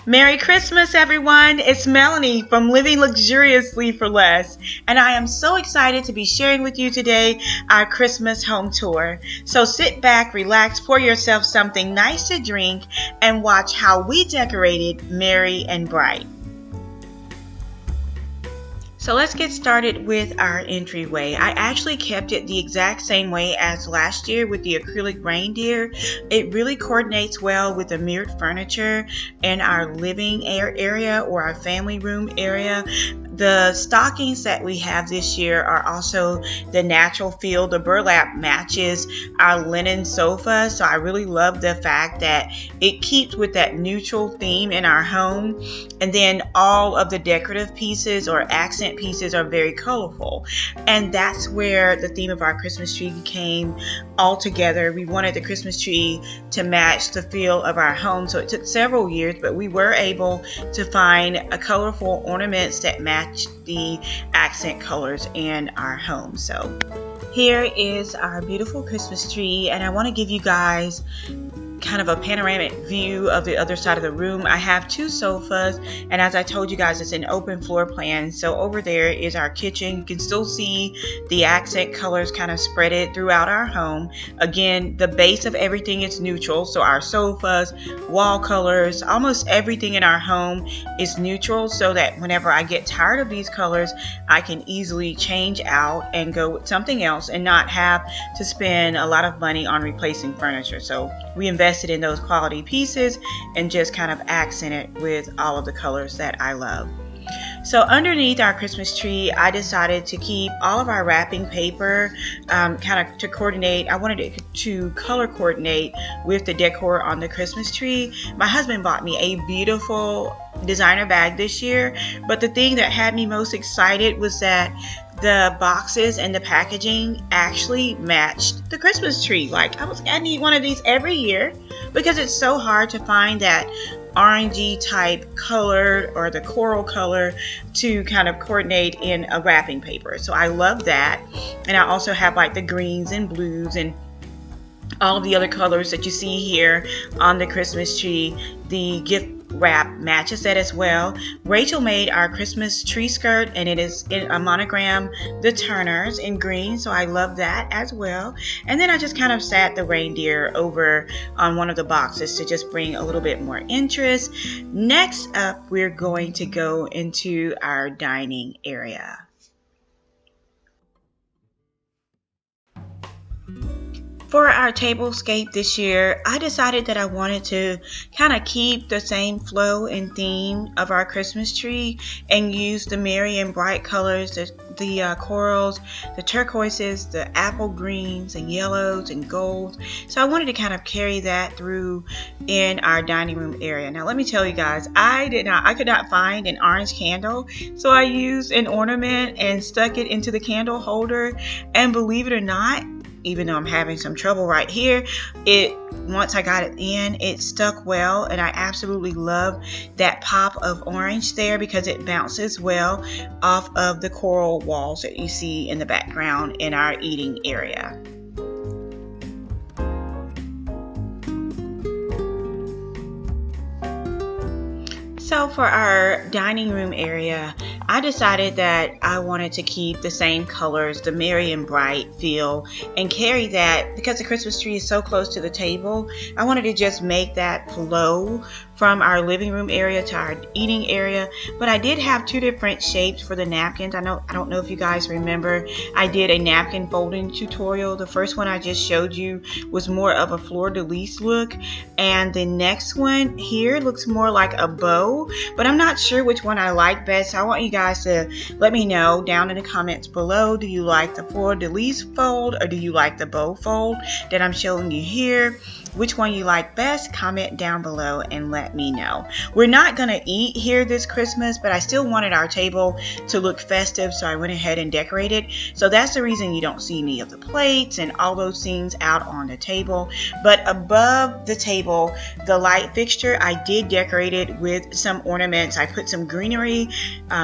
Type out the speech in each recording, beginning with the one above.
Merry Christmas, everyone! It's Melanie from Living Luxuriously for Less, and I am so excited to be sharing with you today our Christmas home tour. So sit back, relax, pour yourself something nice to drink, and watch how we decorated merry and bright. So let's get started with our entryway. I actually kept it the exact same way as last year with the acrylic reindeer. It really coordinates well with the mirrored furniture in our living area or our family room area. The stockings that we have this year are also the natural feel. The burlap matches our linen sofa, so I really love the fact that it keeps with that neutral theme in our home. And then all of the decorative pieces or accent pieces are very colorful, and that's where the theme of our Christmas tree came all together. We wanted the Christmas tree to match the feel of our home, so it took several years, but we were able to find a colorful ornaments that match the accent colors in our home. So here is our beautiful Christmas tree, and I want to give you guys kind of a panoramic view of the other side of the room. I have two sofas, and as I told you guys, it's an open floor plan. So over there is our kitchen. You can still see the accent colors kind of spread it throughout our home. Again, the base of everything is neutral, so our sofas, wall colors, almost everything in our home is neutral, so that whenever I get tired of these colors, I can easily change out and go with something else and not have to spend a lot of money on replacing furniture. So we invested in those quality pieces and just kind of accent it with all of the colors that I love. So underneath our Christmas tree, I decided to keep all of our wrapping paper kind of to coordinate. I wanted it to color coordinate with the decor on the Christmas tree. My husband bought me a beautiful designer bag this year, but the thing that had me most excited was that the boxes and the packaging actually matched the Christmas tree. Like, I need one of these every year because it's so hard to find that orangey type color or the coral color to kind of coordinate in a wrapping paper. So I love that. And I also have like the greens and blues and all of the other colors that you see here on the Christmas tree. The gift wrap matches that as well. Rachel made our Christmas tree skirt, and it is in a monogram, the Turners, in green, so I love that as well. And then I just kind of sat the reindeer over on one of the boxes to just bring a little bit more interest. Next up, we're going to go into our dining area. For our tablescape this year, I decided that I wanted to kind of keep the same flow and theme of our Christmas tree and use the merry and bright colors, the corals, the turquoises, the apple greens and yellows and golds. So I wanted to kind of carry that through in our dining room area. Now let me tell you guys, I could not find an orange candle, so I used an ornament and stuck it into the candle holder, and believe it or not, even though I'm having some trouble right here, once I got it in, it stuck well, and I absolutely love that pop of orange there because it bounces well off of the coral walls that you see in the background in our eating area. So for our dining room area, I decided that I wanted to keep the same colors, the merry and bright feel, and carry that because the Christmas tree is so close to the table. I wanted to just make that flow from our living room area to our eating area. But I did have two different shapes for the napkins. I don't know if you guys remember, I did a napkin folding tutorial. The first one I just showed you was more of a fleur-de-lis look, and the next one here looks more like a bow, but I'm not sure which one I like best. So I want you guys to let me know down in the comments below. Do you like the fleur-de-lis fold, or do you like the bow fold that I'm showing you here? Which one you like best? Comment down below and let me know. We're not gonna eat here this Christmas, but I still wanted our table to look festive, so I went ahead and decorated. So that's the reason you don't see any of the plates and all those things out on the table. But above the table, the light fixture, I did decorate it with some ornaments. I put some greenery,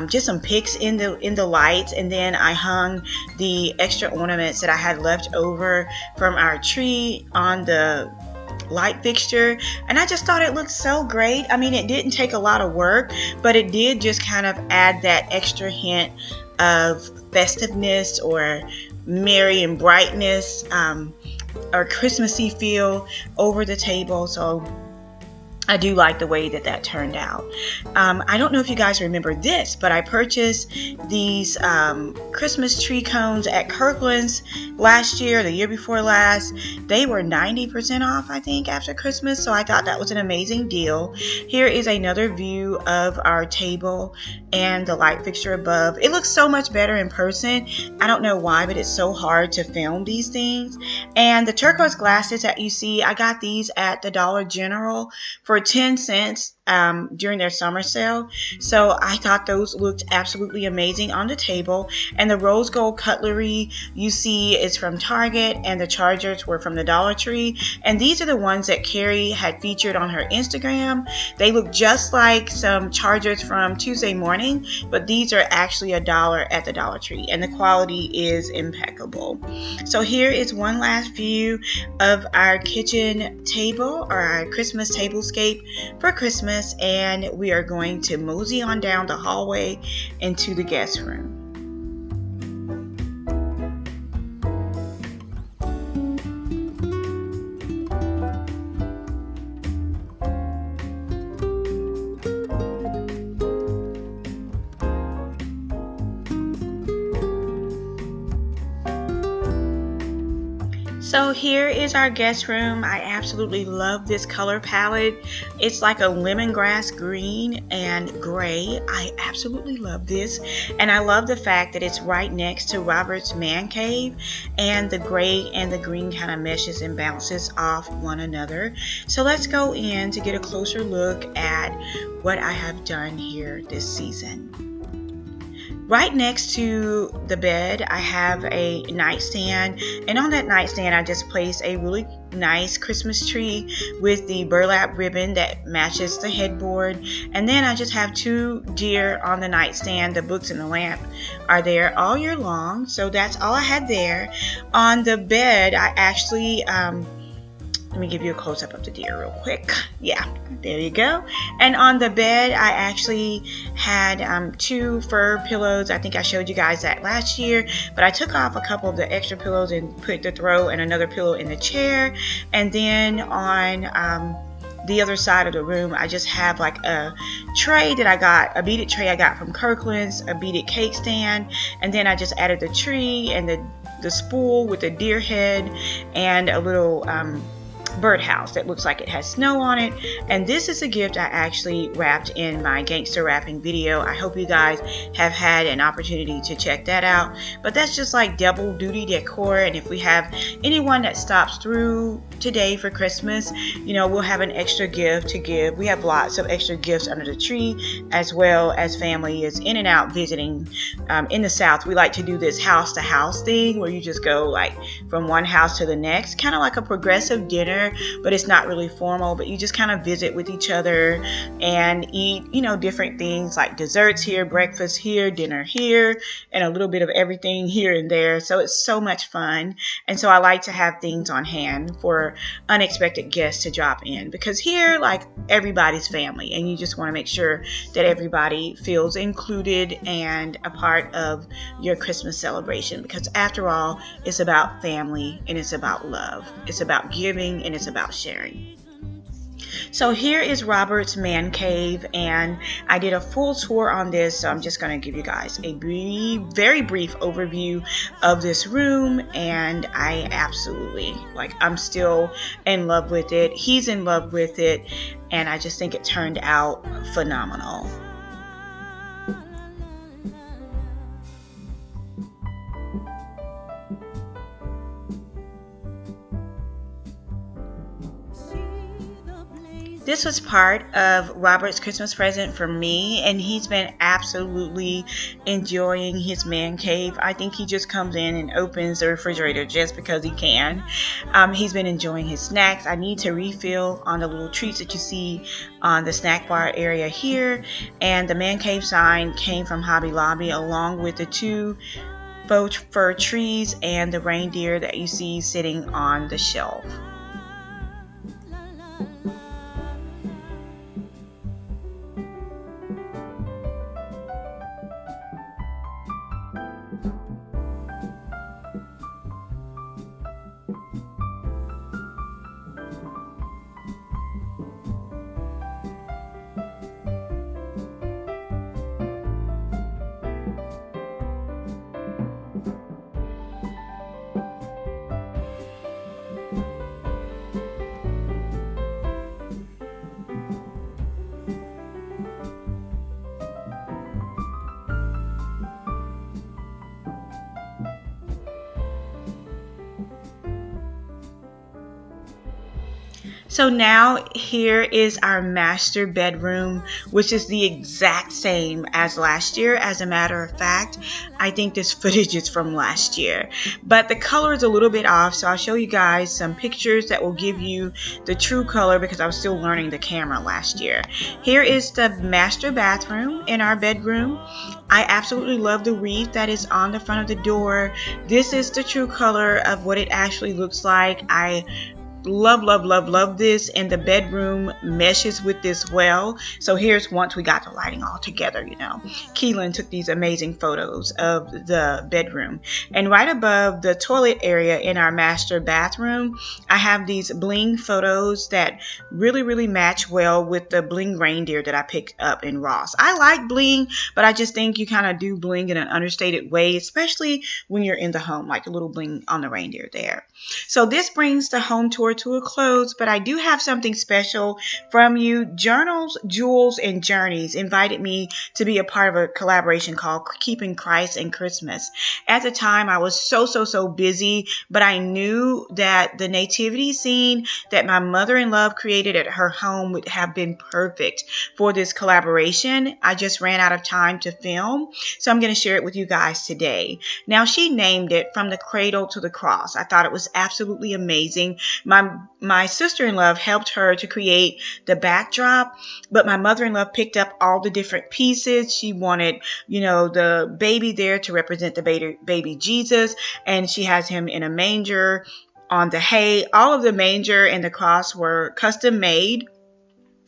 just some picks in the lights, and then I hung the extra ornaments that I had left over from our tree on the light fixture, and I just thought it looked so great. I mean, it didn't take a lot of work, but it did just kind of add that extra hint of festiveness or merry and brightness, or Christmassy feel over the table. So I do like the way that turned out. I don't know if you guys remember this, but I purchased these Christmas tree cones at Kirkland's last year, the year before last. They were 90% off, I think, after Christmas, so I thought that was an amazing deal. Here is another view of our table and the light fixture above. It looks so much better in person. I don't know why, but it's so hard to film these things. And the turquoise glasses that you see, I got these at the Dollar General for 10 cents during their summer sale. So I thought those looked absolutely amazing on the table. And the rose gold cutlery you see is from Target, and the chargers were from the Dollar Tree. And these are the ones that Carrie had featured on her Instagram. They look just like some chargers from Tuesday Morning, but these are actually $1 at the Dollar Tree, and the quality is impeccable. So here is one last view of our kitchen table, or our Christmas tablescape for Christmas, and we are going to mosey on down the hallway into the guest room. So here is our guest room. I absolutely love this color palette. It's like a lemongrass green and gray. I absolutely love this. And I love the fact that it's right next to Robert's man cave, and the gray and the green kind of meshes and bounces off one another. So let's go in to get a closer look at what I have done here this season. Right next to the bed, I have a nightstand, and on that nightstand I just placed a really nice Christmas tree with the burlap ribbon that matches the headboard. And then I just have 2 deer on the nightstand. The books and the lamp are there all year long, so that's all I had there. On the bed, I actually let me give you a close-up of the deer real quick. Yeah, there you go. And on the bed, I actually had 2 fur pillows. I think I showed you guys that last year, but I took off a couple of the extra pillows and put the throw and another pillow in the chair. And then on the other side of the room, I just have like a tray that I got, a beaded tray I got from Kirkland's, a beaded cake stand, and then I just added the tree and the spool with the deer head and a little birdhouse that looks like it has snow on it. And this is a gift I actually wrapped in my gangster wrapping video. I hope you guys have had an opportunity to check that out. But that's just like double duty decor, and if we have anyone that stops through today for Christmas, you know, we'll have an extra gift to give. We have lots of extra gifts under the tree, as well as family is in and out visiting. In the South, we like to do this house to house thing where you just go like from one house to the next, kind of like a progressive dinner, but it's not really formal, but you just kind of visit with each other and eat, you know, different things like desserts here, breakfast here, dinner here, and a little bit of everything here and there. So it's so much fun. And so I like to have things on hand for unexpected guests to drop in, because here, like, everybody's family, and you just want to make sure that everybody feels included and a part of your Christmas celebration, because after all, it's about family and it's about love. It's about giving and it's about sharing. So here is Robert's man cave, and I did a full tour on this, so I'm just going to give you guys a very brief overview of this room. And I absolutely, like, I'm still in love with it. He's in love with it, and I just think it turned out phenomenal. This was part of Robert's Christmas present for me, and he's been absolutely enjoying his man cave. I think he just comes in and opens the refrigerator just because he can. He's been enjoying his snacks. I need to refill on the little treats that you see on the snack bar area here. And the man cave sign came from Hobby Lobby, along with the 2 faux fir trees and the reindeer that you see sitting on the shelf. So now here is our master bedroom, which is the exact same as last year. As a matter of fact, I think this footage is from last year, but the color is a little bit off. So I'll show you guys some pictures that will give you the true color because I was still learning the camera last year. Here is the master bathroom in our bedroom. I absolutely love the wreath that is on the front of the door. This is the true color of what it actually looks like. I love this, and the bedroom meshes with this well. So here's once we got the lighting all together, you know. Keelan took these amazing photos of the bedroom. And right above the toilet area in our master bathroom, I have these bling photos that really match well with the bling reindeer that I picked up in Ross. I like bling, but I just think you kind of do bling in an understated way, especially when you're in the home, like a little bling on the reindeer there. So this brings the home tour to a close, but I do have something special from you. Journals, Jewels, and Journeys invited me to be a part of a collaboration called Keeping Christ and Christmas. At the time, I was so busy, but I knew that the nativity scene that my mother-in-law created at her home would have been perfect for this collaboration. I just ran out of time to film, so I'm going to share it with you guys today. Now, she named it From the Cradle to the Cross. I thought it was absolutely amazing. My sister-in-law helped her to create the backdrop, but my mother-in-law picked up all the different pieces. She wanted, you know, the baby there to represent the baby Jesus, and she has him in a manger on the hay. All of the manger and the cross were custom made.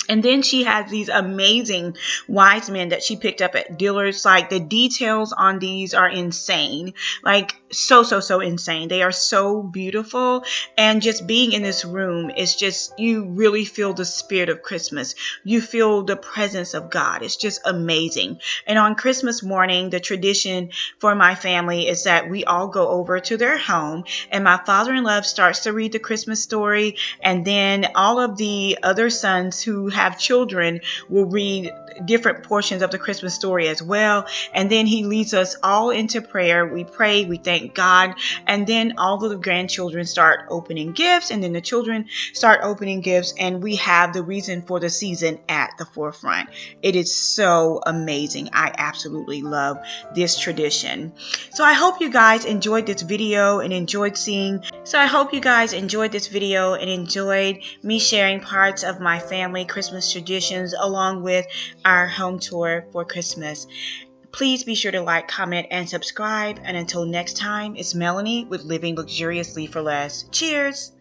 And then she has these amazing wise men that she picked up at Dillard's. Like, the details on these are insane. Like, so insane. They are so beautiful. And just being in this room is just, you really feel the spirit of Christmas. You feel the presence of God. It's just amazing. And on Christmas morning, the tradition for my family is that we all go over to their home, and my father-in-law starts to read the Christmas story, and then all of the other sons who have children will read different portions of the Christmas story as well. And then he leads us all into prayer. We pray, we thank God, and then all of the grandchildren start opening gifts, and then the children start opening gifts, and we have the reason for the season at the forefront. It is so amazing. I absolutely love this tradition. So I hope you guys enjoyed this video and enjoyed me sharing parts of my family Christmas traditions along with our home tour for Christmas. Please be sure to like, comment, and subscribe. And until next time, it's Melanie with Living Luxuriously for Less. Cheers!